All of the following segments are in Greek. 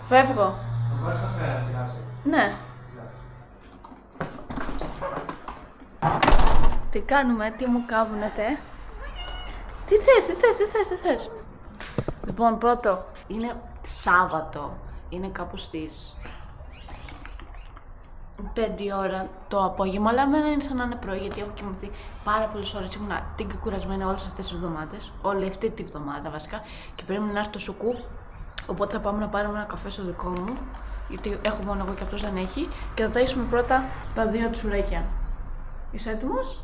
Φεύγω. Ναι. Τι κάνουμε, τι μου κάβουνετε? Τι θες? Λοιπόν, πρώτο, είναι Σάββατο. Είναι κάπου στις 5 ώρα το απόγευμα, αλλά εμένα είναι σαν να είναι πρωί, γιατί έχω κοιμηθεί πάρα πολλές ώρες. Ήμουν την κουρασμένη όλες αυτές τις εβδομάδες, όλη αυτή τη βδομάδα βασικά, και περίμενα να έρθει το σουκού. Οπότε θα πάμε να πάρουμε ένα καφέ στο δικό μου, γιατί έχω μόνο εγώ και αυτός δεν έχει, και θα ταΐσουμε πρώτα τα δύο τσουρέκια. Είσαι έτοιμος?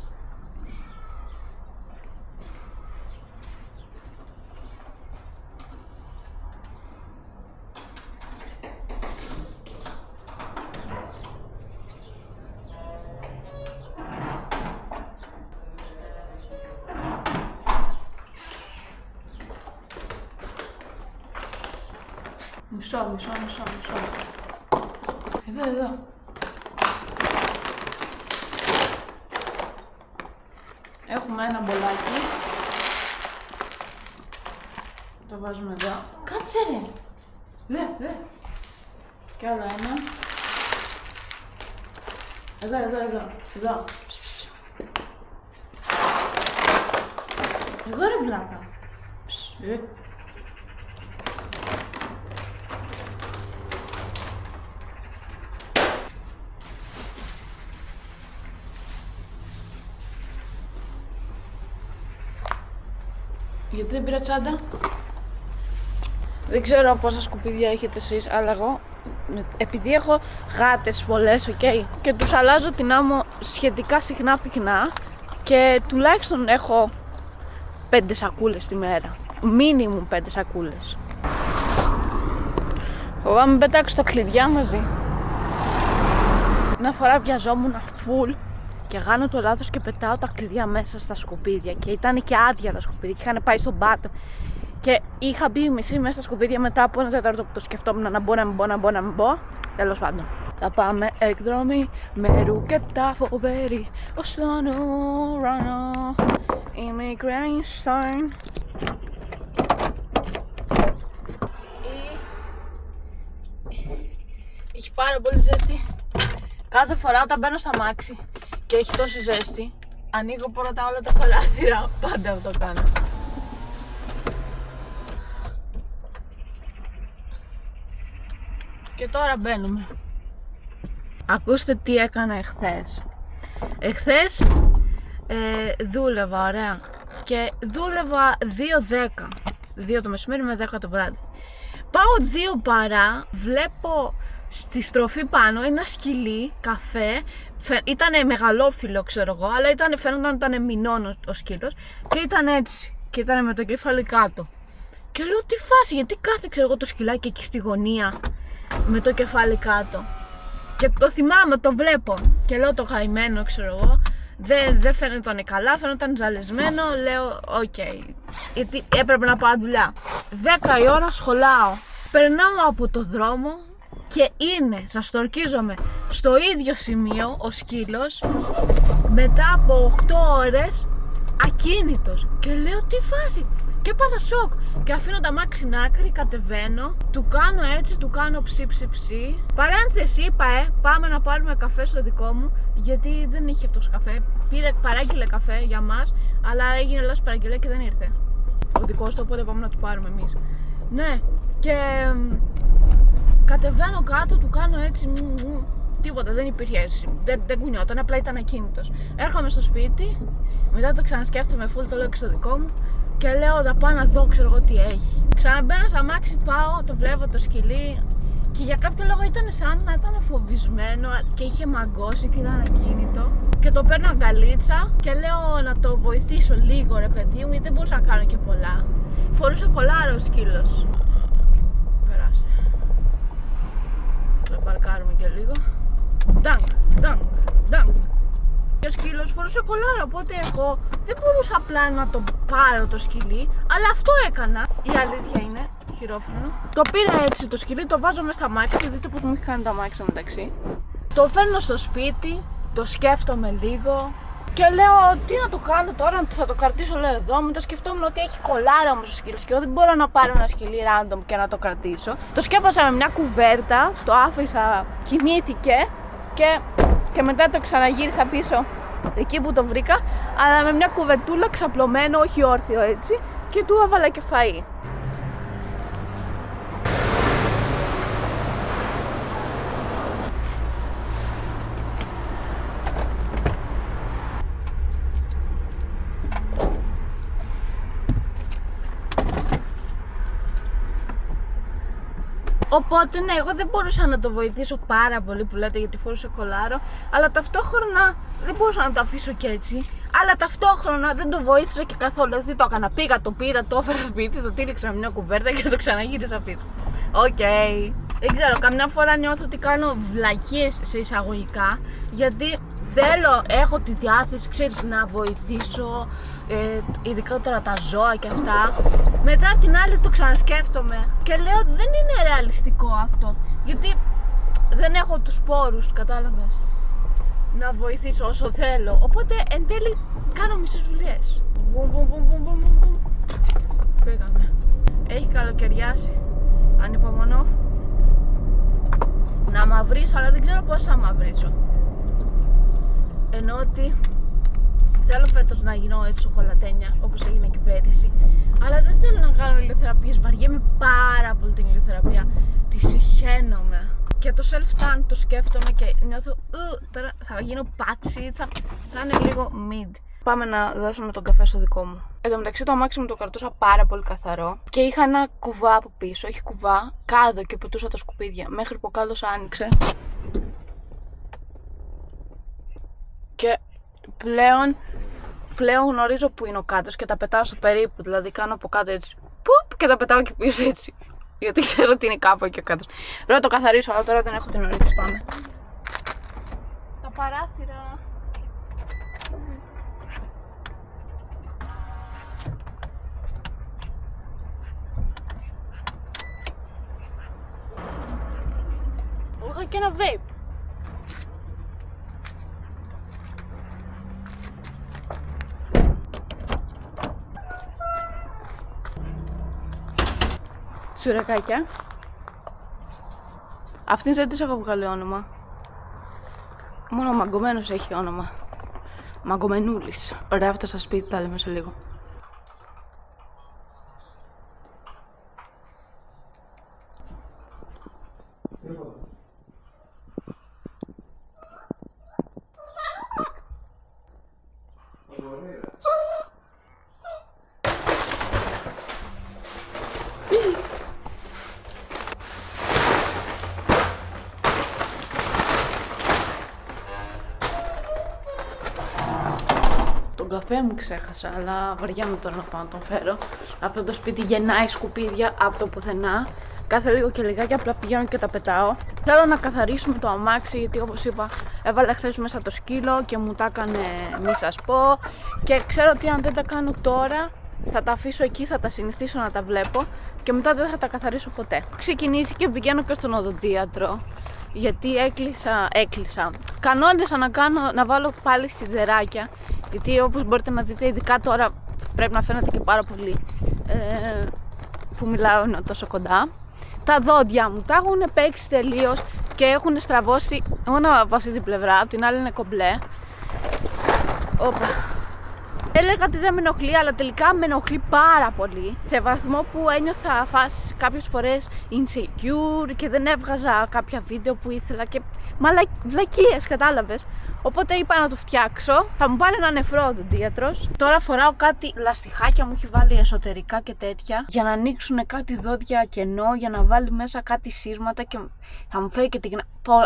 Μισό. Εδώ. Έχουμε ένα μπολάκι. Το βάζουμε εδώ. Κάτσε ρε! Δε. Και άλλο ένα. Εδώ. Εδώ ρε βλάκα. Γιατί δεν πήρα τσάντα? Δεν ξέρω πόσα σκουπίδια έχετε εσείς, αλλά εγώ, επειδή έχω γάτες πολλές, και τους αλλάζω την άμμο σχετικά συχνά πυκνά, και τουλάχιστον έχω 5 σακούλες τη μέρα. Μίνιμουμ 5 σακούλες. Φοβάμαι πετάξω τα κλειδιά μαζί. Μια φορά βιαζόμουν full και κάνω το λάθος και πετάω τα κλειδιά μέσα στα σκουπίδια, και ήταν και άδεια τα σκουπίδια και είχαν πάει στον πάτο, και είχα μπει μισή μέσα στα σκουπίδια μετά από ένα τέταρτο που το σκεφτόμουν να μπω. Τέλος πάντων, θα πάμε εκδρομή με ρουκετά φοβερή ως τον ουρανό. Είμαι η Grindstone. Έχει πάρα πολύ ζέστη. Κάθε φορά όταν μπαίνω στα μάξι και έχει τόση ζέστη, ανοίγω πρώτα όλα τα παράθυρα. Πάντα αυτό κάνω. Και τώρα μπαίνουμε. Ακούστε τι έκανα εχθές. Εχθές δούλευα, ωραία. Και δούλευα 2-10. 2 το μεσημέρι με 10 το βράδυ. Πάω 2 παρά, βλέπω στη στροφή πάνω ένα σκυλί, καφέ. Ήτανε μεγαλόφυλλο, ξέρω εγώ, αλλά φαίνονταν ότι ήταν μηνών ο σκύλος, και ήταν έτσι. Και ήταν με το κεφάλι κάτω. Και λέω, τι φάση, γιατί κάθε, ξέρω εγώ, το σκυλάκι εκεί στη γωνία με το κεφάλι κάτω? Και το θυμάμαι, το βλέπω. Και λέω, το καημένο, ξέρω εγώ, δεν φαίνονταν καλά, φαίνονταν ζαλισμένο. Λέω, οκ, γιατί έπρεπε να πάω δουλειά. 10 η ώρα σχολάω. Περνάω από το δρόμο και είναι, σας το ορκίζομαι, στο ίδιο σημείο ο σκύλος μετά από 8 ώρες ακίνητος. Και λέω, τι φάση? Και έπαθα σοκ. Και αφήνω τα μάξι στην άκρη, κατεβαίνω, του κάνω έτσι, του κάνω ψι. Παρένθεση, είπα, πάμε να πάρουμε καφέ στο δικό μου, γιατί δεν είχε αυτός καφέ. Παράγγειλε καφέ για μας, αλλά έγινε λάθος παραγγελία και δεν ήρθε ο δικός του, οπότε πάμε να του πάρουμε εμείς. Ναι, και κατεβαίνω κάτω, του κάνω έτσι, τίποτα, δεν υπήρχε έτσι, δεν κουνιόταν, απλά ήταν ακίνητος. Έρχομαι στο σπίτι, μετά το ξανασκέφτομαι full, το λέω και στο δικό μου, και λέω, θα πάω να δω, ξέρω εγώ τι έχει. Ξαναμπαίνω στα μάξι, πάω, το βλέπω το σκυλί, και για κάποιο λόγο ήταν σαν να ήταν φοβισμένο και είχε μαγκώσει και ήταν ακίνητο. Και το παίρνω αγκαλίτσα και λέω να το βοηθήσω λίγο, ρε παιδί μου, γιατί δεν μπορούσα να κάνω και πολλά. Φορούσε κολάρο ο σκύλος. Περάστε. Θα παρκάρουμε και λίγο. Ντάγκ. Και ο σκύλος φορούσε κολάρο, οπότε εγώ δεν μπορούσα απλά να το πάρω το σκυλί, αλλά αυτό έκανα. Η αλήθεια είναι, χειρόφρενο. Το πήρα έτσι το σκυλί, το βάζω μέσα στα μάξια, δείτε πως μου έχει κάνει τα μάξια μεταξύ. Το φέρνω στο σπίτι, το σκέφτομαι λίγο, Και λέω, τι να το κάνω τώρα, θα το κρατήσω, λέω εδώ. Μετά σκεφτόμουν ότι έχει κολάρα όμως ο σκύλος και εγώ δεν μπορώ να πάρω ένα σκυλί random και να το κρατήσω. Το σκέπασα με μια κουβέρτα, το άφησα, κοιμήθηκε και μετά το ξαναγύρισα πίσω εκεί που το βρήκα, αλλά με μια κουβερτούλα ξαπλωμένο, όχι όρθιο έτσι, και του έβαλα και φαΐ. Οπότε ναι, εγώ δεν μπορούσα να το βοηθήσω πάρα πολύ που λέτε γιατί φορούσε κολάρο, αλλά ταυτόχρονα δεν μπορούσα να το αφήσω και έτσι. Αλλά ταυτόχρονα δεν το βοήθησα και καθόλου. Τι το έκανα, πήγα, το πήρα, το έφερα σπίτι, το τύλιξα με μια κουβέρτα και το ξαναγύρισα πίσω. Οκ. Δεν ξέρω, καμιά φορά νιώθω ότι κάνω βλακίες σε εισαγωγικά, γιατί έχω τη διάθεση, ξέρεις, να βοηθήσω, ειδικά τώρα τα ζώα και αυτά. Μετά απ' την άλλη το ξανασκέφτομαι και λέω δεν είναι ρεαλιστικό αυτό, γιατί δεν έχω τους πόρους, κατάλαβες, να βοηθήσω όσο θέλω. Οπότε εν τέλει κάνω μισές δουλειές. Πήγαμε. Έχει καλοκαιριάσει. Ανυπομονώ να μαυρίσω, αλλά δεν ξέρω πώς θα μαυρίσω. Ενώ ότι θέλω φέτος να γίνω έτσι σοκολατένια, όπως έγινε και πέρυσι. Αλλά δεν θέλω να κάνω ηλιοθεραπείες, βαριέμαι πάρα πολύ την ηλιοθεραπεία. Τη συχαίνομαι. Και το self-tan το σκέφτομαι και νιώθω τώρα θα γίνω πάτσι, θα είναι λίγο mid. Πάμε να δώσουμε τον καφέ στο δικό μου. Εν τω μεταξύ το αμάξι μου το κρατούσα πάρα πολύ καθαρό και είχα ένα κουβά από πίσω, όχι κουβά, κάδο και πετούσα τα σκουπίδια μέχρι που ο κάδος άνοιξε. Και πλέον γνωρίζω που είναι ο κάδος και τα πετάω στο περίπου, δηλαδή κάνω από κάτω έτσι, πουπ, και τα πετάω και πίσω έτσι. Γιατί ξέρω ότι είναι κάπου εκεί ο κάτω. Πρέπει να το καθαρίσω, αλλά τώρα δεν έχω την όρεξη. Πάμε. Τα παράθυρα. Είχα και ένα vape. Σουρεκάκια. Αυτήν δεν της έχω βγάλει όνομα. Μόνο ο Μαγκωμένος έχει όνομα. Μαγκωμενούλης. Ωραία, έφτασα στο σπίτι, τα λέμε σε λίγο. Τον καφέ μου ξέχασα, αλλά βαριάμαι τώρα να πάω να τον φέρω. Αυτό το σπίτι γεννάει σκουπίδια από το πουθενά. Κάθε λίγο και λιγάκι απλά πηγαίνω και τα πετάω. Θέλω να καθαρίσουμε το αμάξι, γιατί όπως είπα έβαλα χθες μέσα το σκύλο και μου τα έκανε μη σας πω. Και ξέρω ότι αν δεν τα κάνω τώρα θα τα αφήσω εκεί, θα τα συνηθίσω να τα βλέπω και μετά δεν θα τα καθαρίσω ποτέ. Ξεκινήσει και πηγαίνω και στον οδοντίατρο, γιατί έκλεισα. Κανόνισα να βάλω πάλι σιδεράκια, γιατί όπως μπορείτε να δείτε, ειδικά τώρα πρέπει να φαίνεται και πάρα πολύ που μιλάω είναι τόσο κοντά. Τα δόντια μου τα έχουν παίξει τελείως και έχουν στραβώσει μόνο από αυτή την πλευρά, από την άλλη είναι κομπλέ. Όπα. Έλεγα ότι δεν με ενοχλεί, αλλά τελικά με ενοχλεί πάρα πολύ. Σε βαθμό που ένιωθα κάποιες φορές insecure και δεν έβγαζα κάποια βίντεο που ήθελα και βλακίες, κατάλαβες. Οπότε είπα να το φτιάξω. Θα μου πάρει ένα νεφρό οδοντίατρος. Τώρα φοράω κάτι λαστιχάκια, μου έχει βάλει εσωτερικά και τέτοια, για να ανοίξουν κάτι δόντια κενό, για να βάλει μέσα κάτι σύρματα και θα μου φέρει και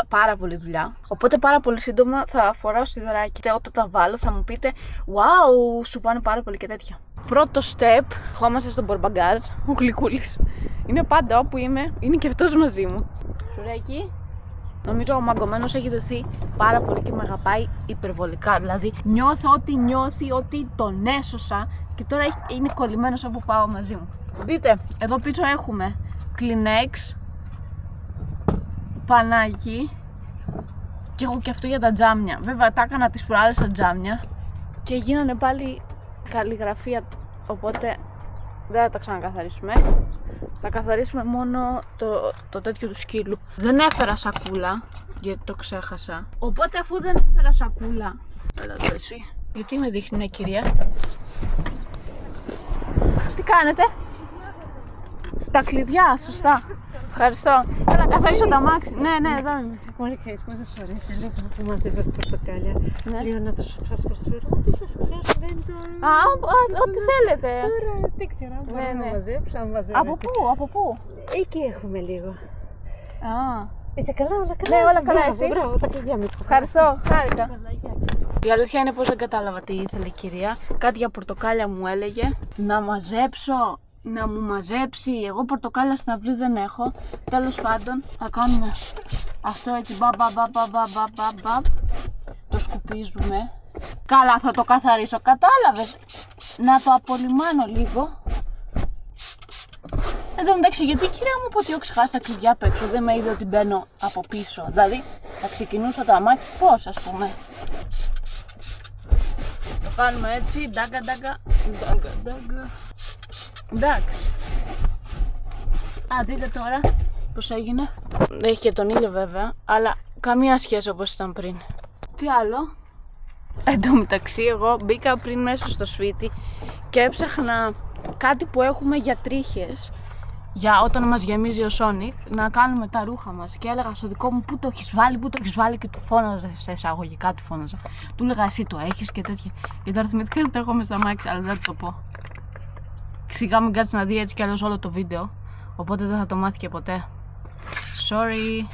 πάρα πολύ δουλειά. Οπότε πάρα πολύ σύντομα θα φοράω σιδεράκι. Και όταν τα βάλω θα μου πείτε wow, σου πάνε πάρα πολύ και τέτοια. Πρώτο step, ερχόμαστε στον μπορμπαγκάζ. Ο Γλυκούλης είναι πάντα όπου είμαι, είναι και αυτός μαζί μου. Σουρέκι. Νομίζω ο Μαγκωμένος έχει δεθεί πάρα πολύ και με αγαπάει υπερβολικά. Δηλαδή νιώθω ότι νιώθει ότι τον έσωσα και τώρα είναι κολλημένος όπου πάω μαζί μου. Δείτε, εδώ πίσω έχουμε Kleenex, πανάκι και έχω και αυτό για τα τζάμια. Βέβαια τα έκανα τις προάλλες τα τζάμια και γίνανε πάλι καλλιγραφία, οπότε δεν θα τα ξανακαθαρίσουμε. Θα καθαρίσουμε μόνο το τέτοιο του σκύλου. Δεν έφερα σακούλα, γιατί το ξέχασα. Οπότε αφού δεν έφερα σακούλα, έλα εδώ εσύ. Γιατί με δείχνει κυρία? Τι κάνετε? Τα κλειδιά, σωστά. Ευχαριστώ. Θέλω να καθαρίσω τα αμάξι. Ναι, εδώ είμαι. Μόνο ξέρεις πόσες φορές έλεγα που μαζεύω πορτοκάλια. Ναι. Λέω να τους σας προσφέρω. Ό,τι σας ξέρω, δεν το... Ό,τι θέλετε. Τώρα δεν ξέρω αν μπορώ να μαζέψω, αν μαζεύετε. Από πού? Εκεί έχουμε λίγο. Α, Είσαι καλά, όλα καλά? Ναι, όλα καλά, εσύ? Μπράβο, τα κλειδιά μου ξεχάσεις. ευχαριστώ, χάρηκα. Η αλήθεια είναι πως δεν κατάλαβα τι ήθελε η κυρία. Κάτι για πορτοκάλια μου έλεγε. Να μαζέψω, να μου μαζέψει. Εγώ πορτοκάλια στην αυλή δεν έχω. Τέλος πάντων, θα κάνουμε αυτό έτσι. Μπαμπ. Το σκουπίζουμε. Καλά, θα το καθαρίσω. Κατάλαβες? Να το απολυμάνω λίγο. Εν τω μεταξύ, γιατί η κυρία μου είπε ότι έχω ξεχάσει τα κλειδιά απ' έξω, δεν με είδε ότι μπαίνω από πίσω. Δηλαδή, θα ξεκινούσα το αμάξι πώς, ας πούμε. Το κάνουμε έτσι, ντάγκα. Εντάξει. Α, δείτε τώρα πώς έγινε. Έχει και τον ήλιο βέβαια, αλλά καμία σχέση όπως ήταν πριν. Τι άλλο? Εν τω μεταξύ, εγώ μπήκα πριν μέσα στο σπίτι και έψαχνα κάτι που έχουμε για τρίχες, για όταν μας γεμίζει ο Sonic, να κάνουμε τα ρούχα μας. Και έλεγα στο δικό μου, πού το έχεις βάλει, και του φώναζα, σε εισαγωγικά του φώναζα. Του έλεγα, εσύ το έχεις και τέτοια. Και τα αριθμητικά δεν τα έχω μέσα στα αμάξι, αλλά δεν θα το πω. Σιγά μην κάτσει να δει έτσι κι αλλιώς όλο το βίντεο, οπότε δεν θα το μάθει και ποτέ. Sorry.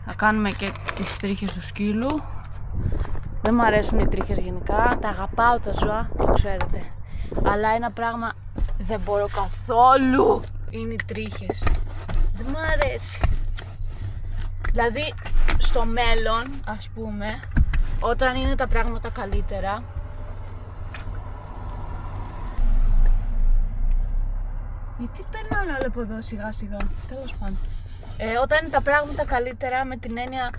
Θα κάνουμε και τις τρίχες του σκύλου. Δεν μου αρέσουν οι τρίχες γενικά, τα αγαπάω τα ζώα, το ξέρετε. Αλλά ένα πράγμα δεν μπορώ καθόλου, είναι οι τρίχες. Δεν μου αρέσει. Δηλαδή στο μέλλον, ας πούμε, όταν είναι τα πράγματα καλύτερα, γιατί περνάνε όλα από εδώ σιγά σιγά, τέλος πάντων. Όταν είναι τα πράγματα καλύτερα, με την έννοια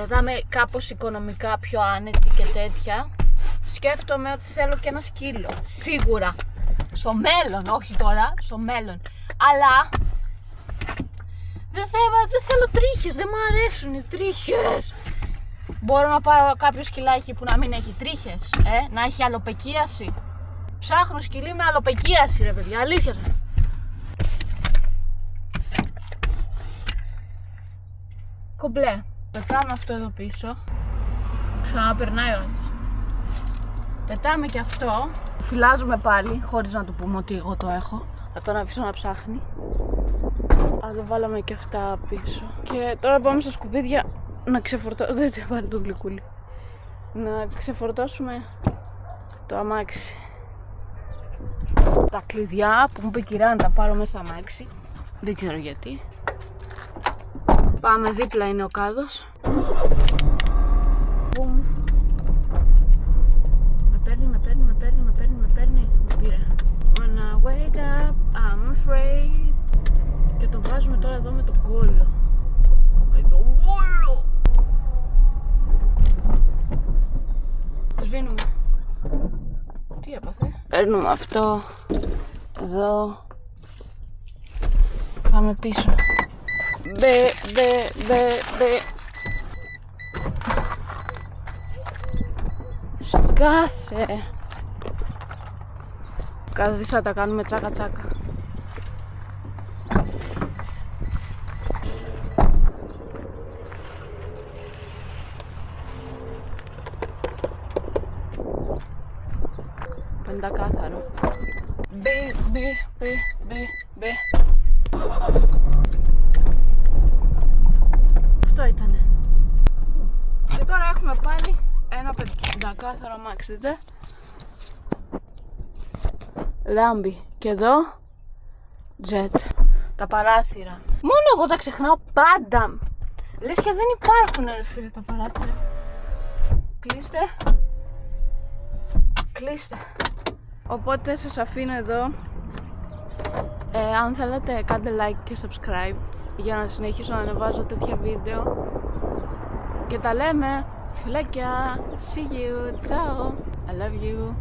θα είμαι κάπως οικονομικά πιο άνετη και τέτοια, σκέφτομαι ότι θέλω και ένα σκύλο. Σίγουρα. Στο μέλλον, όχι τώρα, στο μέλλον. Αλλά δεν θέλω τρίχες, δεν μου αρέσουν οι τρίχες. Μπορώ να πάρω κάποιο σκυλάκι που να μην έχει τρίχες, να έχει αλοπεκίαση. Ψάχνω σκυλί με αλοπεκίαση, ρε παιδιά, αλήθεια. Κομπλέ. Πετάμε αυτό εδώ πίσω. Ξαναπερνάει ο άλλος. Πετάμε και αυτό. Φυλάζουμε πάλι, χωρίς να του πούμε ότι εγώ το έχω. Θα τον αφήσω να ψάχνει. Αλλά βάλαμε και αυτά πίσω. Και τώρα πάμε στα σκουπίδια να ξεφορτώσουμε. Δεν θα πάρει το γλυκούλι. Να ξεφορτώσουμε το αμάξι. Τα κλειδιά που μου είπε η κυρία να τα πάρω μέσα αμάξι. Δεν ξέρω γιατί. Πάμε, δίπλα είναι ο κάδος. Μπουμ. Με παίρνει. Με πήρε. When I wake up, I'm afraid. Και το βάζουμε τώρα εδώ με τον κόλλο. Σβήνουμε. Τι έπαθε? Παίρνουμε αυτό. Εδώ. Πάμε πίσω. Μπε. Σκάσε. Καθίσα, τα κάνουμε τσάκα. Πεντακάθαρο. Μπε. Αυτό ήτανε. Και τώρα έχουμε πάλι ένα πεντακάθαρο αμάξι, δείτε. Λάμπει. Και εδώ τζετ. Τα παράθυρα. Μόνο εγώ τα ξεχνάω πάντα. Λες και δεν υπάρχουν, ρε φίλε, τα παράθυρα. Κλείστε. Οπότε σας αφήνω εδώ. Αν θέλετε κάντε like και subscribe για να συνεχίσω να ανεβάζω τέτοια βίντεο. Και τα λέμε. Φιλάκια. See you. Ciao. I love you.